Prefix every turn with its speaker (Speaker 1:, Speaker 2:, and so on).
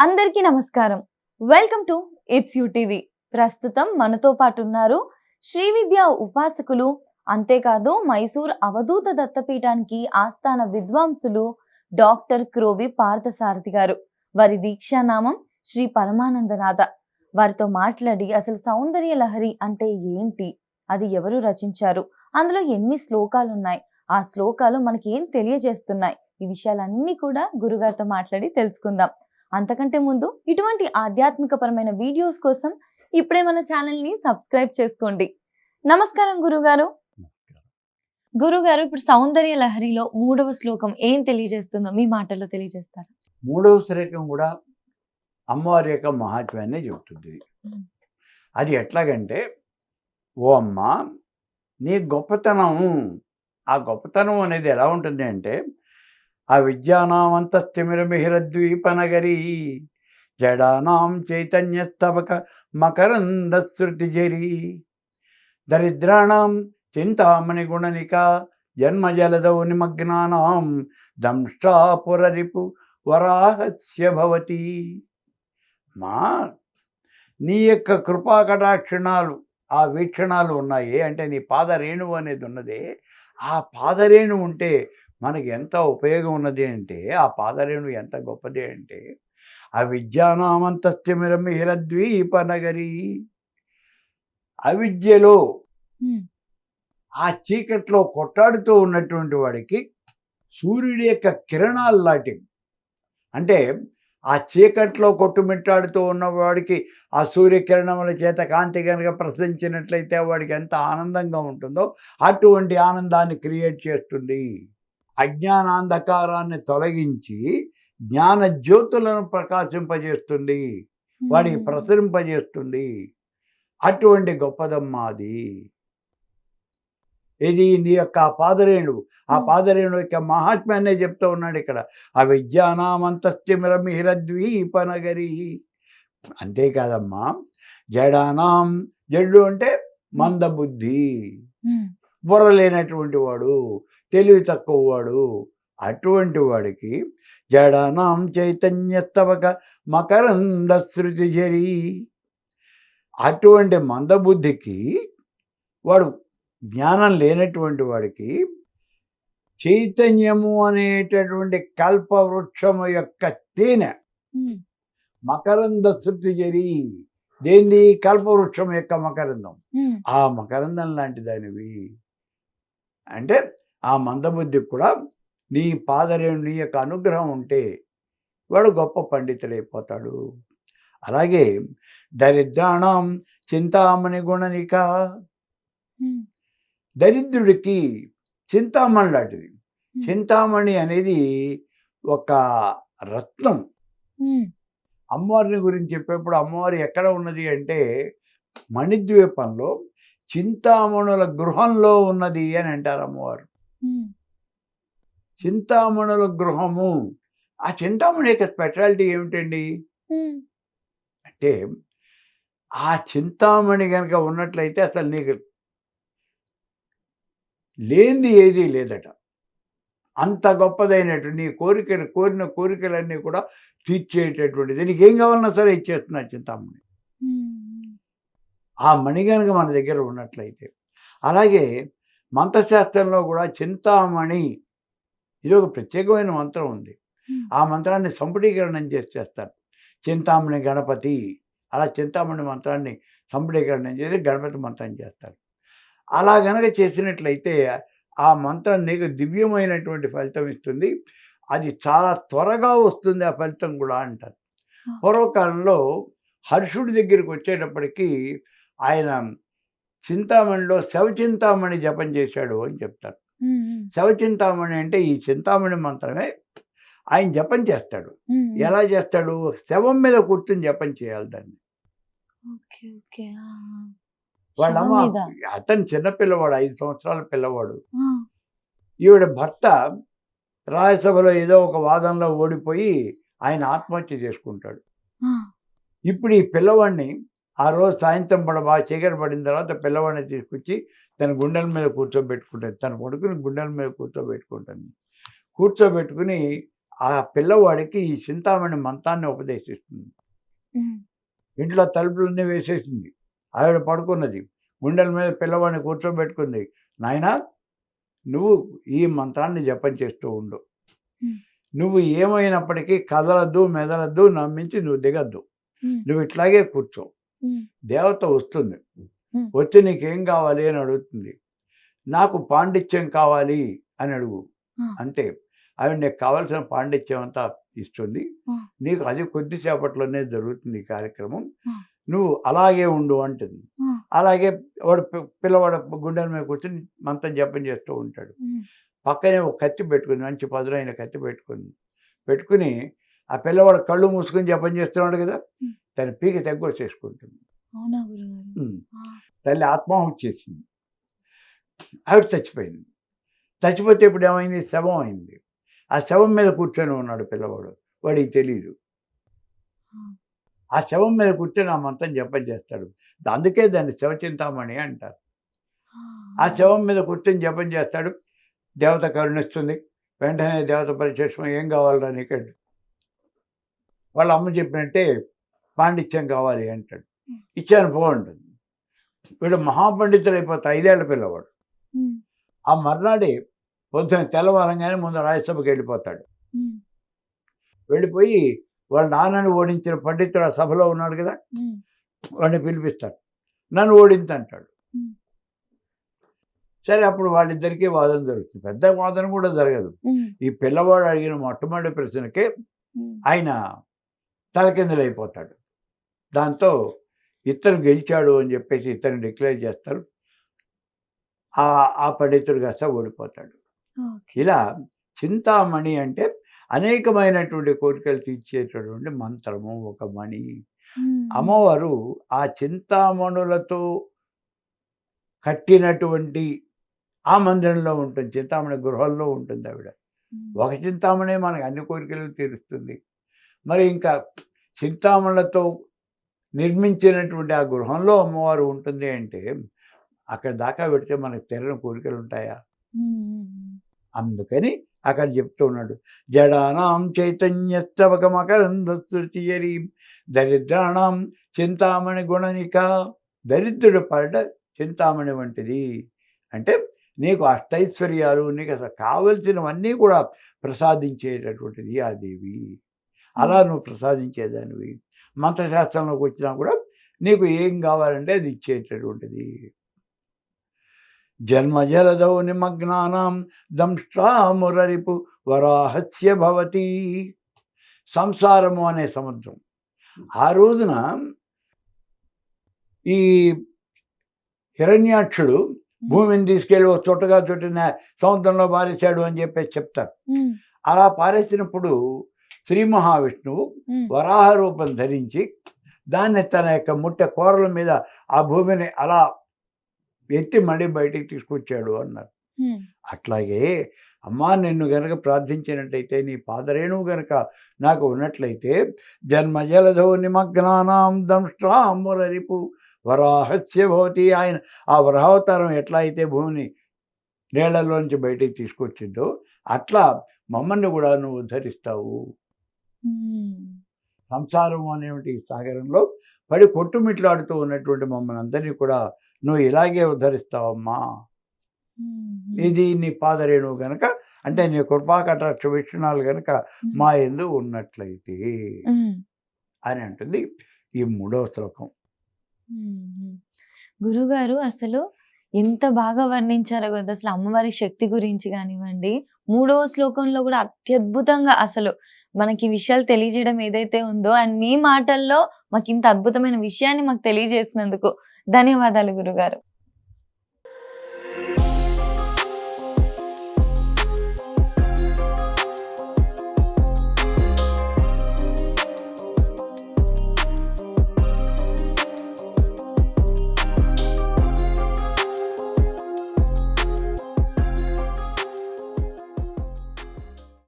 Speaker 1: అందరికీ నమస్కారం. Welcome to it's you TV. ప్రస్తుతం మనతో పాటు ఉన్నారు శ్రీ విద్యా ఉపాసకులు, అంతేకాదు మైసూర్ అవధూత దత్తపీఠానికి ఆస్థాన విద్వాంసులు డాక్టర్ క్రోవి పార్థసారథి గారు. వారి దీక్షానామం శ్రీ పరమానందనాథ. వారితో మాట్లాడి అసలు సౌందర్య లహరి అంటే ఏంటి, అది ఎవరు రచించారు, అందులో ఎన్ని శ్లోకాలు ఉన్నాయి, ఆ శ్లోకాలు మనకి ఏం తెలియజేస్తున్నాయి, ఈ విషయాలన్నీ కూడా గురుగారితో మాట్లాడి తెలుసుకుందాం. అంతకంటే ముందు ఇటువంటి ఆధ్యాత్మికపరమైన వీడియోస్ కోసం ఇప్పుడే మన ఛానల్ని సబ్స్క్రైబ్ చేసుకోండి. నమస్కారం గురుగారు. గురుగారు, ఇప్పుడు సౌందర్య లహరిలో 3వ శ్లోకం ఏం తెలియజేస్తుందో మీ మాటల్లో తెలియజేస్తారా?
Speaker 2: 3వ శ్లోకం కూడా అమ్మవారి యొక్క మహాత్మ్యాన్ని చెబుతుంది. అది ఎట్లాగంటే, ఓ అమ్మ, నీ గొప్పతనం, ఆ గొప్పతనం అనేది ఎలా ఉంటుంది అంటే, ఆ విద్యానామంతస్థిమిరమిహిరద్వీపనగరీ జడానాం చైతన్యస్తబక మకరందశ్రుతిజరీ దరిద్రాణం చింతామణి గుణనిక జన్మజలదౌ నిమగ్నానాం దంష్ట్రాపురరిపు వరాహస్య భవతి. మా నీ యొక్క కృపా కటాక్షణాలు, ఆ వీక్షణాలు ఉన్నాయి అంటే నీ పాదరేణువు అనేది ఉన్నదే, ఆ పాదరేణు ఉంటే మనకి ఎంత ఉపయోగం ఉన్నది అంటే, ఆ పాదరేణు ఎంత గొప్పది అంటే, ఆ విద్యానామంతస్థిమిరమిహిరద్వీపనగరీ, అవిద్యలో ఆ చీకట్లో కొట్టాడుతూ ఉన్నటువంటి వాడికి సూర్యుడి యొక్క కిరణాలు లాంటివి. అంటే ఆ చీకట్లో కొట్టుమిట్టాడుతూ ఉన్నవాడికి ఆ సూర్యకిరణముల చేత కాంతి కనుక ప్రసరించినట్లయితే వాడికి ఎంత ఆనందంగా ఉంటుందో అటువంటి ఆనందాన్ని క్రియేట్ చేస్తుంది. అజ్ఞానాంధకారాన్ని తొలగించి జ్ఞాన జ్యోతులను ప్రకాశింపజేస్తుంది, వాడికి ప్రసరింపజేస్తుంది. అటువంటి గొప్పదమ్మాది ఇది నీ యొక్క పాదరేణువు. ఆ పాదరేణువు యొక్క మహాత్మ్యాన్నే చెప్తూ ఉన్నాడు ఇక్కడ. ఆ విద్యానామంతస్థిమిరమిహిరద్వీపనగరీ. అంతేకాదమ్మా, జడానాం, జడ్డు అంటే మందబుద్ధి, బుర్ర లేనటువంటి వాడు, తెలివి తక్కువ వాడు, అటువంటి వాడికి జడానాం చైతన్యస్తవక మకరందశ్రుతిజరీ, అటువంటి మందబుద్ధికి, వాడు జ్ఞానం లేనటువంటి వాడికి చైతన్యము అనేటటువంటి కల్పవృక్షము యొక్క తేనె, మకరంద శృతిజరీ, దేన్ని? కల్పవృక్షం యొక్క మకరందం. ఆ మకరందం లాంటి దానివి అంటే ఆ మందబుద్ధికి కూడా నీ పాదరేణు, నీ యొక్క అనుగ్రహం ఉంటే వాడు గొప్ప పండితుడైపోతాడు. అలాగే దరిద్రాణం చింతామణి గుణనిక, దరిద్రుడికి చింతామణి లాంటిది. చింతామణి అనేది ఒక రత్నం. అమ్మవారిని గురించి చెప్పేప్పుడు అమ్మవారు ఎక్కడ ఉన్నది అంటే మణిద్వీపంలో చింతామణుల గృహంలో ఉన్నది అని అంటారు అమ్మవారు. చింతామణుల గృహము. ఆ చింతామణి యొక్క స్పెషాలిటీ ఏమిటండి అంటే, ఆ చింతామణి కనుక ఉన్నట్లయితే అసలు నీకు లేనిది ఏదీ లేదట. అంత గొప్పదైనట్టు నీ కోరిన కోరికలన్నీ కూడా తీర్చేటటువంటిది. నీకేం కావాలన్నా సరే ఇచ్చేస్తున్నా చింతామణి. ఆ మణి కనుక మన దగ్గర ఉన్నట్లయితే. అలాగే మంత్రశాస్త్రంలో కూడా చింతామణి, ఇది ఒక ప్రత్యేకమైన మంత్రం ఉంది. ఆ మంత్రాన్ని సంపుటీకరణం చేస్తారు. చింతామణి గణపతి, అలా చింతామణి మంత్రాన్ని సంపుటీకరణం చేసి గణపతి మంత్రం చేస్తారు. అలా గనక చేసినట్లయితే ఆ మంత్రం నీకు దివ్యమైనటువంటి ఫలితం ఇస్తుంది. అది చాలా త్వరగా వస్తుంది ఆ ఫలితం కూడా అంటారు. పూర్వకాలంలో హర్షుడి దగ్గరికి వచ్చేటప్పటికి ఆయన చింతామణిలో శవచింతామణి జపం చేశాడు అని చెప్తారు. శవచింతామణి అంటే ఈ చింతామణి మంత్రమే ఆయన జపం చేస్తాడు. ఎలా చేస్తాడు? శవం మీద కూర్చొని జపం చేయాలి దాన్ని. వాళ్ళమ్మ, అతను చిన్నపిల్లవాడు, 5 సంవత్సరాల పిల్లవాడు. ఈవిడ భర్త రాజ్యసభలో ఏదో ఒక వాదనలో ఓడిపోయి ఆయన ఆత్మహత్య చేసుకుంటాడు. ఇప్పుడు ఈ పిల్లవాడిని ఆ రోజు సాయంత్రం బాగా చీకటి పడిన తర్వాత పిల్లవాడిని తీసుకొచ్చి తన గుండెల మీద కూర్చోబెట్టుకుంటుంది. తన కొడుకుని గుండెల మీద కూర్చోబెట్టుకుంటుంది. కూర్చోబెట్టుకుని ఆ పిల్లవాడికి ఈ చింతామణి మంత్రాన్ని ఉపదేశిస్తుంది. ఇంట్లో తలుపులన్నీ వేసేసింది. ఆవిడ పడుకున్నది. గుండెల మీద పిల్లవాడిని కూర్చోబెట్టుకుంది. నాయనా, నువ్వు ఈ మంత్రాన్ని జపం చేస్తూ ఉండు. నువ్వు ఏమైనప్పటికీ కదలద్దు, మెదలద్దు, నమ్మించి నువ్వు దిగద్దు. నువ్వు ఇట్లాగే కూర్చో. దేవత వస్తుంది. వచ్చి నీకేం కావాలి అని అడుగుతుంది. నాకు పాండిత్యం కావాలి అని అడుగు. అంతే. ఆవిడ నీకు కావాల్సిన పాండిత్యం అంతా ఇస్తుంది. నీకు అది కొద్దిసేపట్లోనే జరుగుతుంది ఈ కార్యక్రమం. నువ్వు అలాగే ఉండు అంటుంది. అలాగే వాడు పిల్లవాడు గుండెల మీద కూర్చొని మంత్రం జపం చేస్తూ ఉంటాడు. పక్కనే ఒక కత్తి పెట్టుకుంది, మంచి పదునైన కత్తి పెట్టుకుని ఆ పిల్లవాడు కళ్ళు మూసుకొని జపం చేస్తున్నాడు కదా, తన పీక తగ్గొచ్చేసుకుంటుంది. తల్లి ఆత్మాహుతి చేసింది. ఆవిడ చచ్చిపోయింది. చచ్చిపోతే ఇప్పుడు ఏమైంది? శవం అయింది. ఆ శవం మీద కూర్చొని ఉన్నాడు పిల్లవాడు. వాడికి తెలియదు. ఆ శవం మీద కూర్చొని ఆ మంత్రం జపం చేస్తాడు. అందుకే దాన్ని శవచింతామణి అంటారు. ఆ శవం మీద కూర్చొని జపం చేస్తాడు. దేవత కరుణిస్తుంది. వెంటనే దేవత పరిచేషం, ఏం కావాలరా నీకంటే, వాళ్ళ అమ్మ చెప్పినట్టే పాండిత్యం కావాలి అంటాడు. ఇచ్చాను బాగుంటుంది. వీడు మహాపండితుడు అయిపోతాడు. 5 ఏళ్ల పిల్లవాడు. ఆ మర్నాడే పొద్దున తెల్లవారంగానే ముందు రాజ్యసభకి వెళ్ళిపోతాడు. వెళ్ళిపోయి వాళ్ళ నాన్నని ఓడించిన పండితుడు ఆ సభలో ఉన్నాడు కదా, వాడిని పిలిపిస్తాడు. నన్ను ఓడించంటాడు. సరే, అప్పుడు వాళ్ళిద్దరికీ వాదన జరుగుతుంది. పెద్ద వాదన కూడా జరగదు. ఈ పిల్లవాడు అడిగిన మొట్టమొదటి ప్రశ్నకే ఆయన తలకిందులైపోతాడు. దాంతో ఇతను గెలిచాడు అని చెప్పేసి ఇతను డిక్లేర్ చేస్తారు. ఆ పండితుడు కాస్త ఓడిపోతాడు. ఇలా చింతామణి అంటే అనేకమైనటువంటి కోరికలు తీర్చేటటువంటి మంత్రము, ఒక మణి. అమ్మవారు ఆ చింతామణులతో కట్టినటువంటి ఆ మందిరంలో ఉంటుంది. చింతామణి గృహంలో ఉంటుంది ఆవిడ. ఒక చింతామణి మనకు అన్ని కోరికలు తీరుస్తుంది. మరి ఇంకా చింతామణులతో నిర్మించినటువంటి ఆ గృహంలో అమ్మవారు ఉంటుంది అంటే అక్కడ దాకా పెడితే మనకు తీరని కోరికలు ఉంటాయా? అందుకని అక్కడ చెప్తూ ఉన్నాడు. జడానాం చైతన్యస్తవకమకరందృతియరి దరిద్రాణం చింతామణి గుణనిక. దరిద్రుడు పడ చింతామణి వంటిది. అంటే నీకు అష్టైశ్వర్యాలు, నీకు అసలు కావలసినవన్నీ కూడా ప్రసాదించేటటువంటిది ఆ దేవి. అలా నువ్వు ప్రసాదించేదానివి. మంత్రశాస్త్రంలోకి వచ్చినా కూడా నీకు ఏం కావాలంటే అది ఇచ్చేటటువంటిది. జన్మజలదౌ నిమగ్నానాం దంష్ట్రామురరిపు వరాహస్య భవతి. సంసారము అనే సముద్రం. ఆ రోజున ఈ హిరణ్యాక్షుడు భూమిని తీసుకెళ్ళి ఒక చుట్టగా చుట్టిన సముద్రంలో పారేశాడు అని చెప్పేసి చెప్తారు. అలా పారేసినప్పుడు శ్రీ మహావిష్ణువు వరాహ రూపం ధరించి దాన్ని తన యొక్క ముట్టె కూరల మీద ఆ భూమిని అలా ఎత్తి మళ్ళీ బయటికి తీసుకొచ్చాడు అన్నారు. అట్లాగే అమ్మా, నిన్ను గనక ప్రార్థించినట్టయితే, నీ పాదరేణువు గనక నాకు ఉన్నట్లయితే, జన్మజలధో నిమగ్నానాం దంష్ట్రామురరిపు వరాహస్య భవతి. ఆయన ఆ వరావతారం ఎట్లా అయితే భూమిని నీళ్లలోంచి బయటికి తీసుకొచ్చిందో అట్లా మమ్మల్ని కూడా నువ్వు ఉద్ధరిస్తావు. సంసారం అనేటువంటి సాగరంలో పడి కొట్టుమిట్లాడుతూ ఉన్నటువంటి మమ్మల్ని అందరినీ కూడా నువ్వు ఇలాగే ఉద్ధరిస్తావమ్మా. ఇది నీ పాదరేణువు గనక, అంటే నీ కృపాకటాక్ష వీక్షణాలు గనక మా యందు ఉన్నట్లయితే అని అంటుంది ఈ 3వ శ్లోకం.
Speaker 1: గురుగారు అసలు ఎంత బాగా వర్ణించారో కదా అసలు అమ్మవారి శక్తి గురించి కానివ్వండి. 3వ శ్లోకంలో కూడా అత్యద్భుతంగా అసలు మనకి విషయాలు తెలియజేయడం ఏదైతే ఉందో, అండ్ మీ మాటల్లో మాకు ఇంత అద్భుతమైన విషయాన్ని మాకు తెలియజేసినందుకు ధన్యవాదాలు గురుగారు.